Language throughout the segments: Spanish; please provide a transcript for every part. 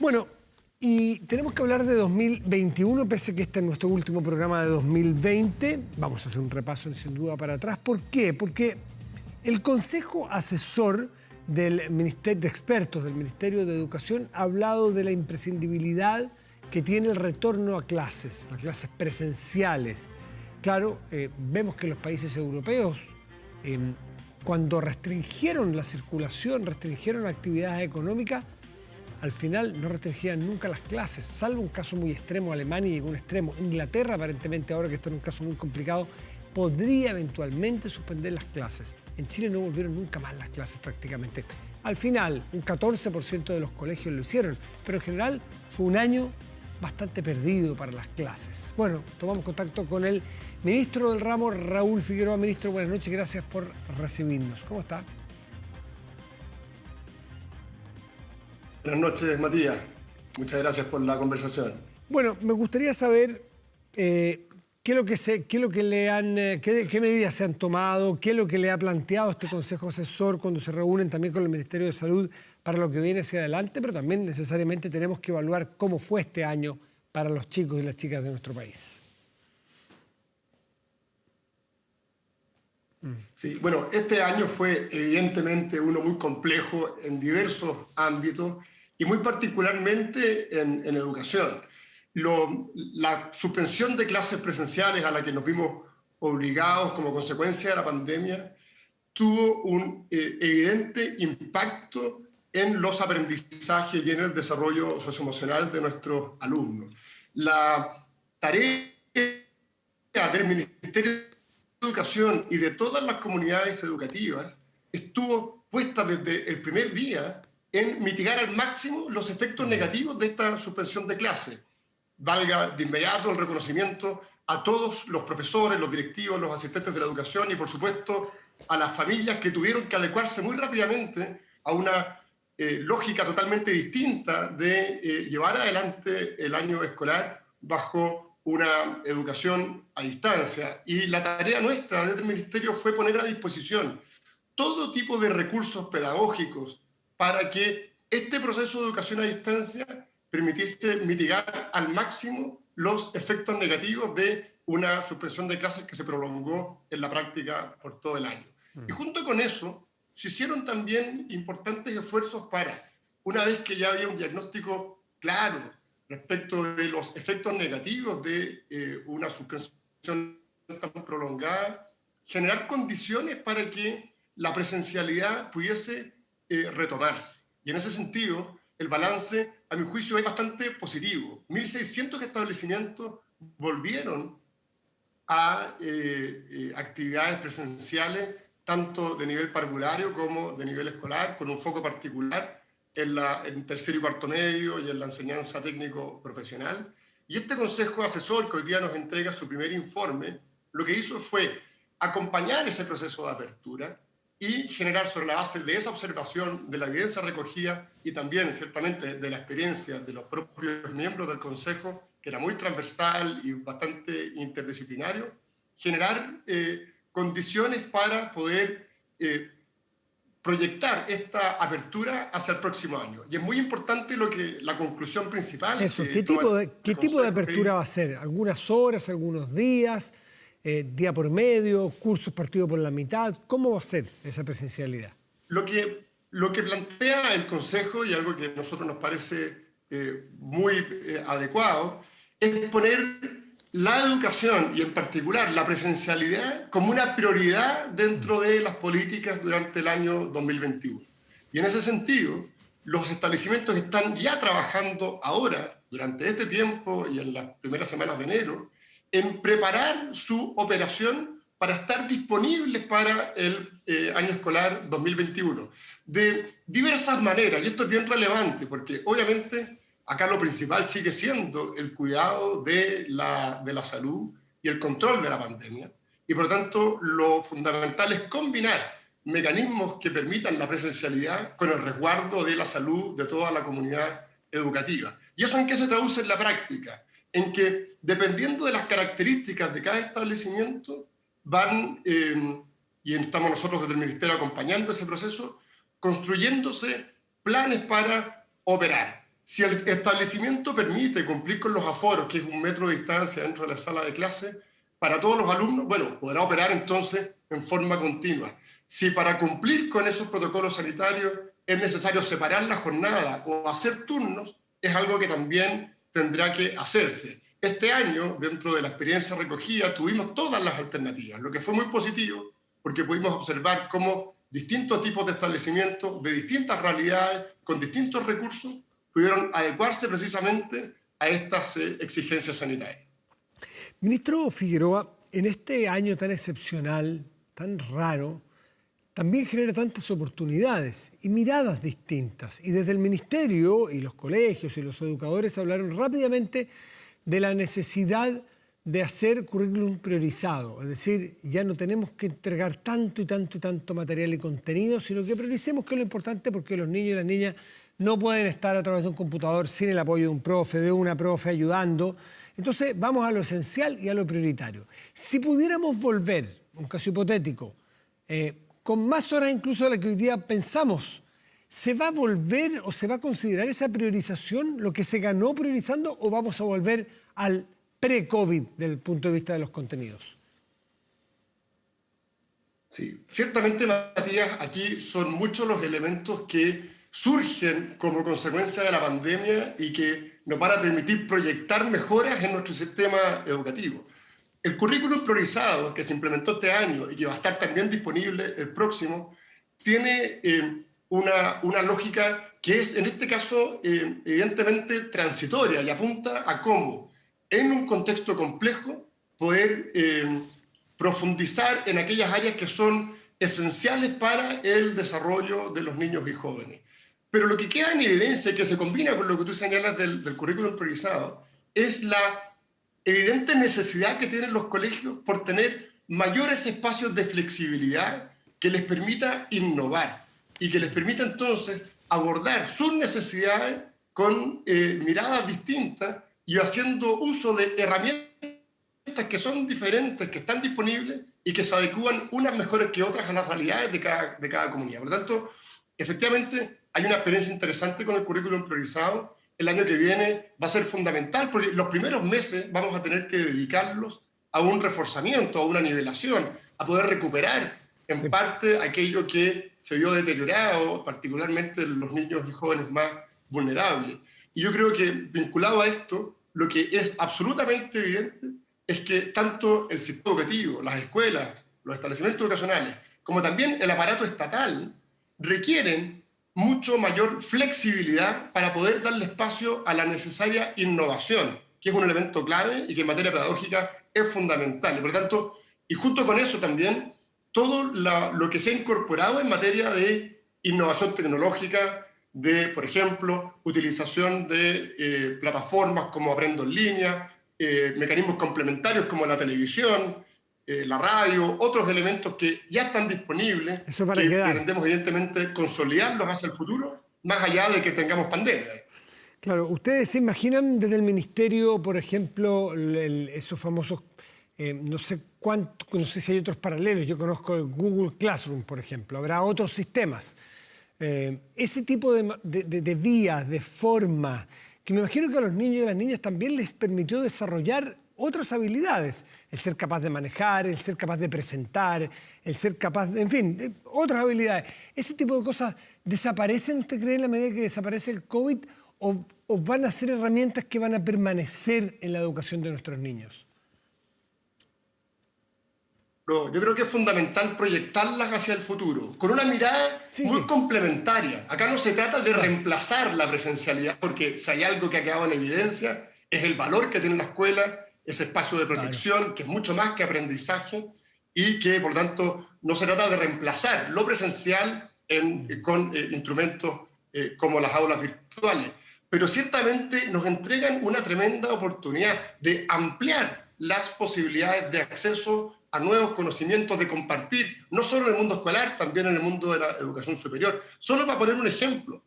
Bueno, y tenemos que hablar de 2021, pese a que este es nuestro último programa de 2020. Vamos a hacer un repaso sin duda para atrás. ¿Por qué? Porque el Consejo Asesor del Ministerio de Expertos del Ministerio de Educación ha hablado de la imprescindibilidad que tiene el retorno a clases, las clases presenciales. Claro, vemos que los países europeos, cuando restringieron la circulación, restringieron actividades económicas, al final no restringían nunca las clases, salvo un caso muy extremo. Alemania llegó a un extremo. Inglaterra, aparentemente, ahora que está en un caso muy complicado, podría eventualmente suspender las clases. En Chile no volvieron nunca más las clases prácticamente. Al final, un 14% de los colegios lo hicieron, pero en general fue un año bastante perdido para las clases. Bueno, tomamos contacto con el ministro del ramo, Raúl Figueroa. Ministro, buenas noches, gracias por recibirnos. ¿Cómo está? Buenas noches, Matías. Muchas gracias por la conversación. Bueno, me gustaría saber qué medidas se han tomado, qué es lo que le ha planteado este Consejo Asesor cuando se reúnen también con el Ministerio de Salud para lo que viene hacia adelante, pero también necesariamente tenemos que evaluar cómo fue este año para los chicos y las chicas de nuestro país. Sí, bueno, este año fue evidentemente uno muy complejo en diversos ámbitos y muy particularmente en educación. La suspensión de clases presenciales a la que nos vimos obligados como consecuencia de la pandemia tuvo un evidente impacto en los aprendizajes y en el desarrollo socioemocional de nuestros alumnos. La tarea del Ministerio de Educación y de todas las comunidades educativas estuvo puesta desde el primer día en mitigar al máximo los efectos negativos de esta suspensión de clases. Valga de inmediato el reconocimiento a todos los profesores, los directivos, los asistentes de la educación y, por supuesto, a las familias que tuvieron que adecuarse muy rápidamente a una lógica totalmente distinta de llevar adelante el año escolar bajo una educación a distancia. Y la tarea nuestra desde el Ministerio fue poner a disposición todo tipo de recursos pedagógicos para que este proceso de educación a distancia permitiese mitigar al máximo los efectos negativos de una suspensión de clases que se prolongó en la práctica por todo el año. Y junto con eso, se hicieron también importantes esfuerzos para, una vez que ya había un diagnóstico claro respecto de los efectos negativos de una suspensión tan prolongada, generar condiciones para que la presencialidad pudiese retomarse. Y en ese sentido, el balance, a mi juicio, es bastante positivo. 1.600 establecimientos volvieron a actividades presenciales, tanto de nivel parvulario como de nivel escolar, con un foco particular en tercero y cuarto medio y en la enseñanza técnico-profesional. Y este Consejo Asesor, que hoy día nos entrega su primer informe, lo que hizo fue acompañar ese proceso de apertura y generar sobre la base de esa observación, de la evidencia recogida y también, ciertamente, de la experiencia de los propios miembros del Consejo, que era muy transversal y bastante interdisciplinario, generar condiciones para poder proyectar esta apertura hacia el próximo año. Y es muy importante la conclusión principal. Eso, ¿qué tipo de apertura va a ser? ¿Algunas horas, algunos días, día por medio, cursos partidos por la mitad? ¿Cómo va a ser esa presencialidad? Lo que plantea el Consejo, y algo que a nosotros nos parece muy adecuado, es poner la educación y en particular la presencialidad como una prioridad dentro de las políticas durante el año 2021. Y en ese sentido, los establecimientos están ya trabajando ahora, durante este tiempo y en las primeras semanas de enero, en preparar su operación para estar disponibles para el año escolar 2021. De diversas maneras, y esto es bien relevante, porque obviamente acá lo principal sigue siendo el cuidado de la salud y el control de la pandemia. Y por lo tanto, lo fundamental es combinar mecanismos que permitan la presencialidad con el resguardo de la salud de toda la comunidad educativa. ¿Y eso en qué se traduce en la práctica? En que, dependiendo de las características de cada establecimiento, y estamos nosotros desde el Ministerio acompañando ese proceso, construyéndose planes para operar. Si el establecimiento permite cumplir con los aforos, que es 1 metro de distancia dentro de la sala de clase, para todos los alumnos, bueno, podrá operar entonces en forma continua. Si para cumplir con esos protocolos sanitarios es necesario separar la jornada o hacer turnos, es algo que también tendrá que hacerse. Este año, dentro de la experiencia recogida, tuvimos todas las alternativas, lo que fue muy positivo, porque pudimos observar cómo distintos tipos de establecimientos, de distintas realidades, con distintos recursos, pudieron adecuarse precisamente a estas exigencias sanitarias. Ministro Figueroa, en este año tan excepcional, tan raro, también genera tantas oportunidades y miradas distintas. Y desde el Ministerio y los colegios y los educadores hablaron rápidamente de la necesidad de hacer currículum priorizado. Es decir, ya no tenemos que entregar tanto y tanto y tanto material y contenido, sino que prioricemos que es lo importante, porque los niños y las niñas no pueden estar a través de un computador sin el apoyo de un profe, de una profe ayudando. Entonces vamos a lo esencial y a lo prioritario. Si pudiéramos volver, un caso hipotético, con más horas incluso de las que hoy día pensamos, ¿se va a volver o se va a considerar esa priorización lo que se ganó priorizando, o vamos a volver al pre-COVID desde el punto de vista de los contenidos? Sí, ciertamente, Matías, aquí son muchos los elementos que surgen como consecuencia de la pandemia y que nos van a permitir proyectar mejoras en nuestro sistema educativo. El currículum priorizado que se implementó este año y que va a estar también disponible el próximo, tiene una lógica que es, en este caso, evidentemente transitoria y apunta a cómo, en un contexto complejo, poder profundizar en aquellas áreas que son esenciales para el desarrollo de los niños y jóvenes. Pero lo que queda en evidencia y que se combina con lo que tú señalas del currículum priorizado es la evidente necesidad que tienen los colegios por tener mayores espacios de flexibilidad que les permita innovar y que les permita entonces abordar sus necesidades con miradas distintas y haciendo uso de herramientas que son diferentes, que están disponibles y que se adecúan unas mejores que otras a las realidades de cada comunidad. Por lo tanto, efectivamente, hay una experiencia interesante con el currículum priorizado. El año que viene va a ser fundamental porque los primeros meses vamos a tener que dedicarlos a un reforzamiento, a una nivelación, a poder recuperar en parte aquello que se vio deteriorado, particularmente los niños y jóvenes más vulnerables. Y yo creo que vinculado a esto, lo que es absolutamente evidente es que tanto el sistema educativo, las escuelas, los establecimientos educacionales, como también el aparato estatal, requieren mucho mayor flexibilidad para poder darle espacio a la necesaria innovación, que es un elemento clave y que en materia pedagógica es fundamental. Y por lo tanto, y junto con eso también, todo lo que se ha incorporado en materia de innovación tecnológica, de, por ejemplo, utilización de plataformas como Aprendo en Línea, mecanismos complementarios como la televisión, la radio, otros elementos que ya están disponibles, Eso que pretendemos evidentemente consolidarlos hacia el futuro, más allá de que tengamos pandemia. Claro, ¿ustedes se imaginan desde el Ministerio, por ejemplo, esos famosos, no sé si hay otros paralelos, yo conozco el Google Classroom, por ejemplo, habrá otros sistemas, ese tipo de vías, de formas, que me imagino que a los niños y a las niñas también les permitió desarrollar otras habilidades, el ser capaz de manejar, el ser capaz de presentar, el ser capaz, en fin, otras habilidades. ¿Ese tipo de cosas desaparecen, usted cree, en la medida que desaparece el COVID, o van a ser herramientas que van a permanecer en la educación de nuestros niños? No, yo creo que es fundamental proyectarlas hacia el futuro, con una mirada muy complementaria. Acá no se trata de reemplazar la presencialidad, porque si hay algo que ha quedado en evidencia, es el valor que tiene la escuela, ese espacio de protección, que es mucho más que aprendizaje, y que, por lo tanto, no se trata de reemplazar lo presencial con instrumentos como las aulas virtuales. Pero ciertamente nos entregan una tremenda oportunidad de ampliar las posibilidades de acceso a nuevos conocimientos, de compartir, no solo en el mundo escolar, también en el mundo de la educación superior. Solo para poner un ejemplo,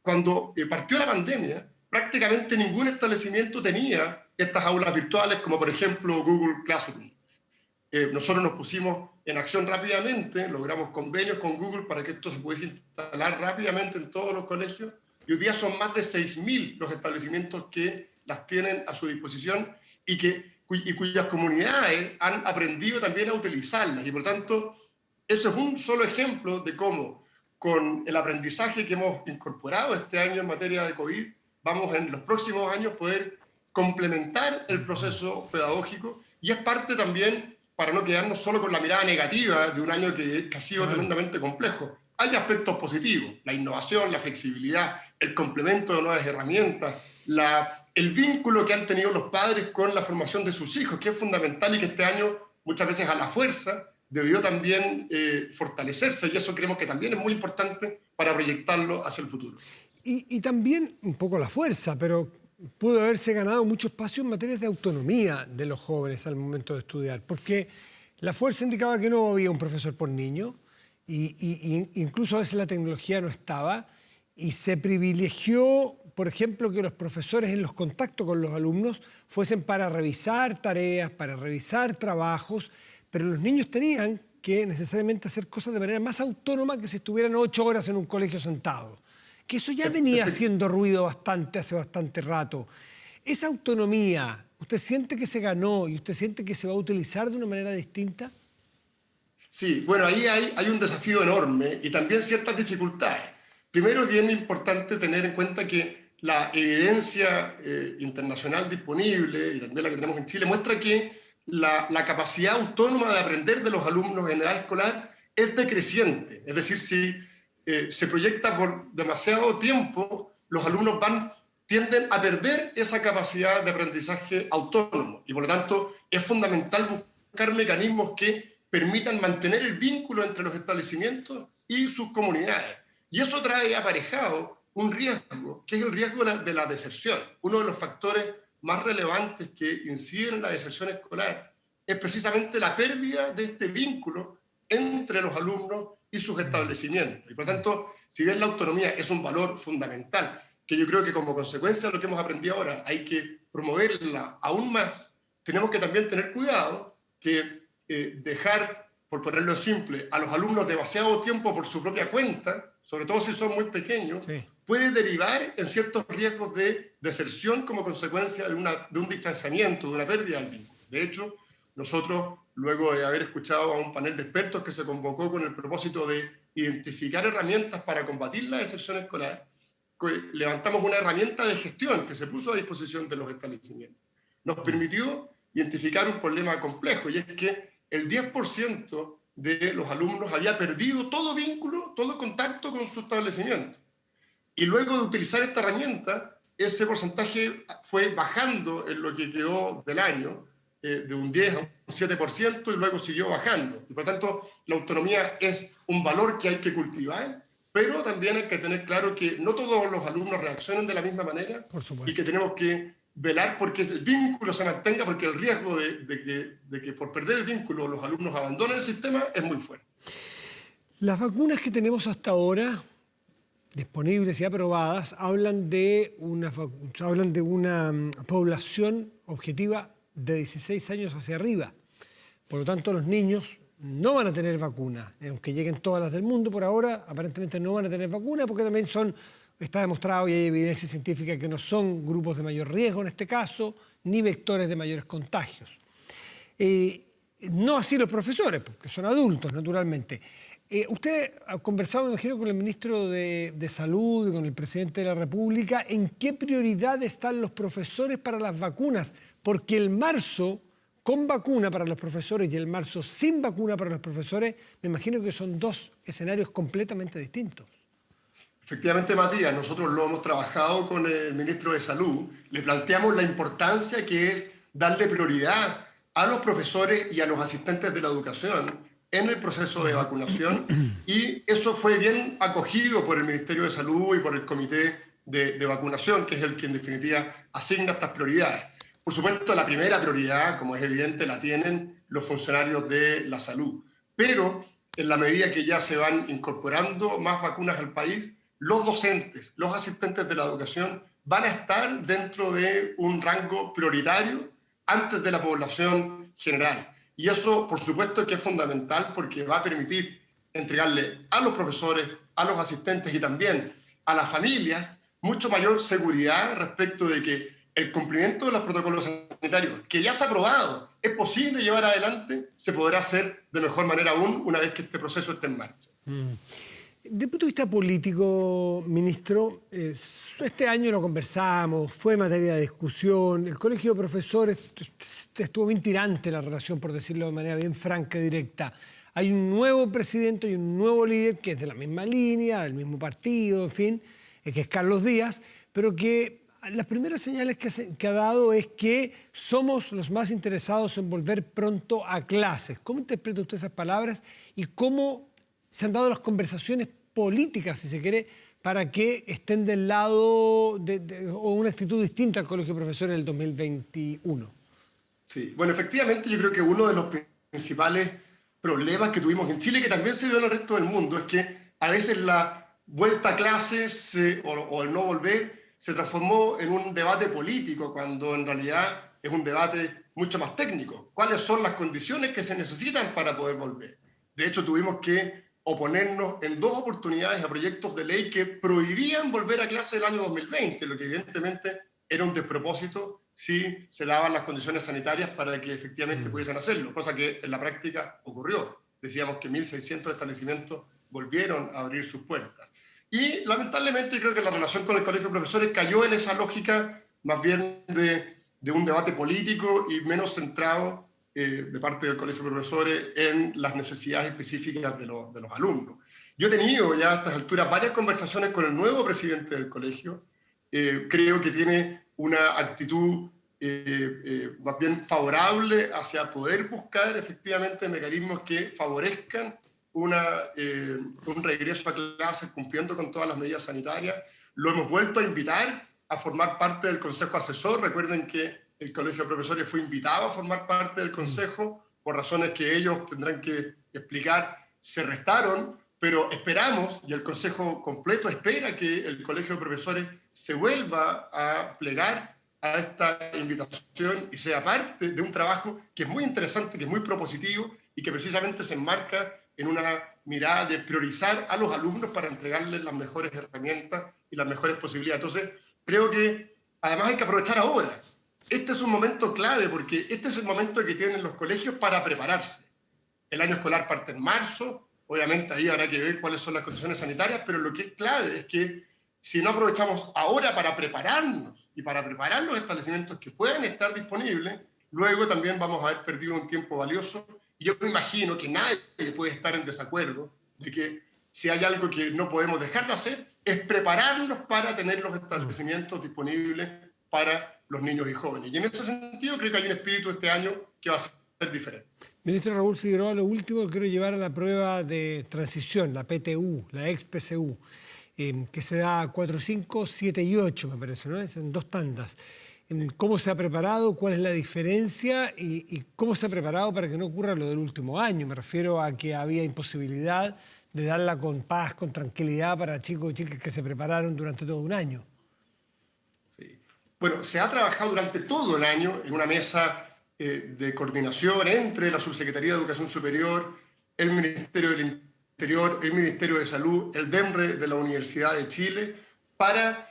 cuando partió la pandemia, prácticamente ningún establecimiento tenía estas aulas virtuales, como por ejemplo Google Classroom. Nosotros nos pusimos en acción rápidamente, logramos convenios con Google para que esto se pudiese instalar rápidamente en todos los colegios, y hoy día son más de 6.000 los establecimientos que las tienen a su disposición y cuyas comunidades han aprendido también a utilizarlas. Y por tanto, eso es un solo ejemplo de cómo, con el aprendizaje que hemos incorporado este año en materia de COVID, vamos en los próximos años poder complementar el proceso pedagógico, y es parte también para no quedarnos solo con la mirada negativa de un año que ha sido tremendamente complejo. Hay aspectos positivos: la innovación, la flexibilidad, el complemento de nuevas herramientas, el vínculo que han tenido los padres con la formación de sus hijos, que es fundamental y que este año muchas veces a la fuerza debió también fortalecerse, y eso creemos que también es muy importante para proyectarlo hacia el futuro. Y también un poco la fuerza, pero pudo haberse ganado mucho espacio en materia de autonomía de los jóvenes al momento de estudiar, porque la fuerza indicaba que no había un profesor por niño, y incluso a veces la tecnología no estaba, y se privilegió, por ejemplo, que los profesores en los contactos con los alumnos fuesen para revisar tareas, para revisar trabajos, pero los niños tenían que necesariamente hacer cosas de manera más autónoma que si estuvieran 8 horas en un colegio sentados. Que eso ya venía haciendo ruido hace bastante rato. Esa autonomía, ¿usted siente que se ganó y usted siente que se va a utilizar de una manera distinta? Sí, bueno, ahí hay un desafío enorme y también ciertas dificultades. Primero, es bien importante tener en cuenta que la evidencia internacional disponible, y también la que tenemos en Chile, muestra que la capacidad autónoma de aprender de los alumnos en edad escolar es decreciente. Es decir, si se proyecta por demasiado tiempo, los alumnos tienden a perder esa capacidad de aprendizaje autónomo, y por lo tanto es fundamental buscar mecanismos que permitan mantener el vínculo entre los establecimientos y sus comunidades. Y eso trae aparejado un riesgo, que es el riesgo de la deserción. Uno de los factores más relevantes que inciden en la deserción escolar es precisamente la pérdida de este vínculo entre los alumnos y sus establecimientos. Y por tanto, si bien la autonomía es un valor fundamental, que yo creo que como consecuencia de lo que hemos aprendido ahora hay que promoverla aún más, tenemos que también tener cuidado que dejar, por ponerlo simple, a los alumnos demasiado tiempo por su propia cuenta, sobre todo si son muy pequeños, sí, puede derivar en ciertos riesgos de deserción como consecuencia de un distanciamiento, de una pérdida del vínculo. De hecho, nosotros, luego de haber escuchado a un panel de expertos que se convocó con el propósito de identificar herramientas para combatir la deserción escolar, levantamos una herramienta de gestión que se puso a disposición de los establecimientos. Nos permitió identificar un problema complejo, y es que el 10% de los alumnos había perdido todo vínculo, todo contacto con su establecimiento. Y luego de utilizar esta herramienta, ese porcentaje fue bajando en lo que quedó del año, de un 10 a un 7%, y luego siguió bajando. Y por tanto, la autonomía es un valor que hay que cultivar, pero también hay que tener claro que no todos los alumnos reaccionan de la misma manera, y que tenemos que velar porque el vínculo se mantenga, porque el riesgo de que por perder el vínculo los alumnos abandonen el sistema es muy fuerte. Las vacunas que tenemos hasta ahora, disponibles y aprobadas, hablan de una población objetiva de 16 años hacia arriba. Por lo tanto, los niños no van a tener vacuna. Aunque lleguen todas las del mundo, por ahora aparentemente no van a tener vacuna, porque también está demostrado y hay evidencia científica que no son grupos de mayor riesgo en este caso, ni vectores de mayores contagios. No así los profesores, porque son adultos, naturalmente. Usted ha conversado, me imagino, con el ministro de Salud y con el presidente de la República. ¿En qué prioridad están los profesores para las vacunas? Porque el marzo con vacuna para los profesores y el marzo sin vacuna para los profesores, me imagino que son dos escenarios completamente distintos. Efectivamente, Matías, nosotros lo hemos trabajado con el ministro de Salud. Le planteamos la importancia que es darle prioridad a los profesores y a los asistentes de la educación en el proceso de vacunación, y eso fue bien acogido por el Ministerio de Salud y por el Comité de Vacunación, que es el que en definitiva asigna estas prioridades. Por supuesto, la primera prioridad, como es evidente, la tienen los funcionarios de la salud, pero en la medida que ya se van incorporando más vacunas al país, los docentes, los asistentes de la educación van a estar dentro de un rango prioritario antes de la población general. Y eso, por supuesto, que es fundamental, porque va a permitir entregarle a los profesores, a los asistentes y también a las familias mucho mayor seguridad respecto de que el cumplimiento de los protocolos sanitarios, que ya se ha aprobado, es posible llevar adelante, se podrá hacer de mejor manera aún una vez que este proceso esté en marcha. Desde el punto de vista político, ministro, este año lo conversamos, fue materia de discusión, el Colegio de Profesores estuvo bien tirante la relación, por decirlo de manera bien franca y directa. Hay un nuevo presidente y un nuevo líder que es de la misma línea, del mismo partido, en fin, que es Carlos Díaz, pero que las primeras señales que ha dado es que somos los más interesados en volver pronto a clases. ¿Cómo interpreta usted esas palabras y cómo se han dado las conversaciones políticas, si se quiere, para que estén del lado o una actitud distinta al Colegio de Profesores del 2021? Sí, bueno, efectivamente yo creo que uno de los principales problemas que tuvimos en Chile, que también se dio en el resto del mundo, es que a veces la vuelta a clases o el no volver se transformó en un debate político, cuando en realidad es un debate mucho más técnico. ¿Cuáles son las condiciones que se necesitan para poder volver? De hecho, tuvimos que oponernos en 2 oportunidades a proyectos de ley que prohibían volver a clase el año 2020, lo que evidentemente era un despropósito si se daban las condiciones sanitarias para que efectivamente pudiesen hacerlo, cosa que en la práctica ocurrió. Decíamos que 1.600 establecimientos volvieron a abrir sus puertas. Y lamentablemente creo que la relación con el Colegio de Profesores cayó en esa lógica más bien de un debate político y menos centrado de parte del Colegio de Profesores en las necesidades específicas de los alumnos. Yo he tenido ya a estas alturas varias conversaciones con el nuevo presidente del colegio. Creo que tiene una actitud más bien favorable hacia poder buscar efectivamente mecanismos que favorezcan un regreso a clases cumpliendo con todas las medidas sanitarias. Lo hemos vuelto a invitar a formar parte del Consejo Asesor. Recuerden que el Colegio de Profesores fue invitado a formar parte del Consejo por razones que ellos tendrán que explicar. Se restaron, pero esperamos, y el Consejo completo espera, que el Colegio de Profesores se vuelva a plegar a esta invitación y sea parte de un trabajo que es muy interesante, que es muy propositivo y que precisamente se enmarca en una mirada de priorizar a los alumnos para entregarles las mejores herramientas y las mejores posibilidades. Entonces, creo que además hay que aprovechar ahora. Este es un momento clave porque este es el momento que tienen los colegios para prepararse. El año escolar parte en marzo, obviamente ahí habrá que ver cuáles son las condiciones sanitarias, pero lo que es clave es que si no aprovechamos ahora para prepararnos y para preparar los establecimientos que puedan estar disponibles, luego también vamos a haber perdido un tiempo valioso. Y yo me imagino que nadie puede estar en desacuerdo de que si hay algo que no podemos dejar de hacer es prepararnos para tener los establecimientos disponibles para los niños y jóvenes. Y en ese sentido creo que hay un espíritu este año que va a ser diferente. Ministro Raúl Figueroa, lo último que quiero llevar a la prueba de transición, la PTU, la ex-PCU, que se da 4, 5, 7 y 8, me parece, ¿no? Es en 2 tandas. ¿Cómo se ha preparado? ¿Cuál es la diferencia? ¿Y cómo se ha preparado para que no ocurra lo del último año? Me refiero a que había imposibilidad de darla con paz, con tranquilidad para chicos y chicas que se prepararon durante todo un año. Sí. Bueno, se ha trabajado durante todo el año en una mesa de coordinación entre la Subsecretaría de Educación Superior, el Ministerio del Interior, el Ministerio de Salud, el DEMRE de la Universidad de Chile, para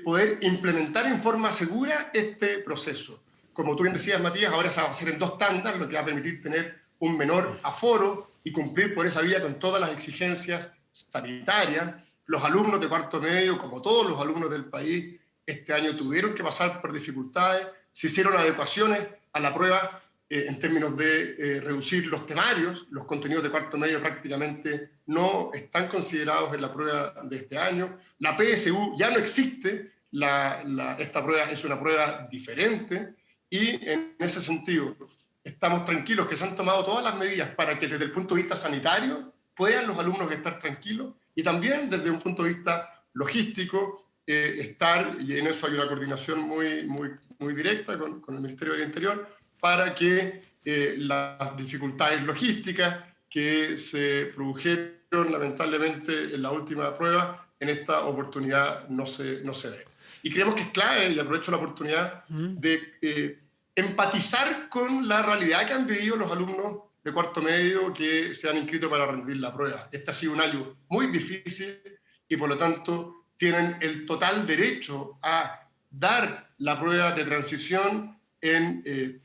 poder implementar en forma segura este proceso. Como tú bien decías, Matías, ahora se va a hacer en 2 tandas, lo que va a permitir tener un menor aforo y cumplir por esa vía con todas las exigencias sanitarias. Los alumnos de cuarto medio, como todos los alumnos del país, este año tuvieron que pasar por dificultades, se hicieron adecuaciones a la prueba en términos de reducir los temarios. Los contenidos de cuarto medio prácticamente no están considerados en la prueba de este año. La PSU ya no existe, esta prueba es una prueba diferente y en ese sentido estamos tranquilos que se han tomado todas las medidas para que desde el punto de vista sanitario puedan los alumnos estar tranquilos y también desde un punto de vista logístico estar, y en eso hay una coordinación muy directa con el Ministerio del Interior, para que las dificultades logísticas que se produjeron lamentablemente en la última prueba, en esta oportunidad no se den. Y creemos que es clave, y aprovecho la oportunidad, de empatizar con la realidad que han vivido los alumnos de cuarto medio que se han inscrito para rendir la prueba. Este ha sido un año muy difícil y por lo tanto tienen el total derecho a dar la prueba de transición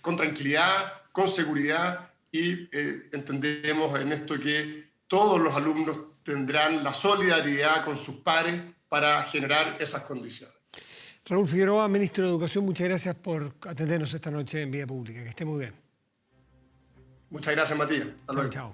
con tranquilidad, con seguridad, y entendemos en esto que todos los alumnos tendrán la solidaridad con sus pares para generar esas condiciones. Raúl Figueroa, ministro de Educación, muchas gracias por atendernos esta noche en Vía Pública. Que esté muy bien. Muchas gracias, Matías. Hasta luego. Chao.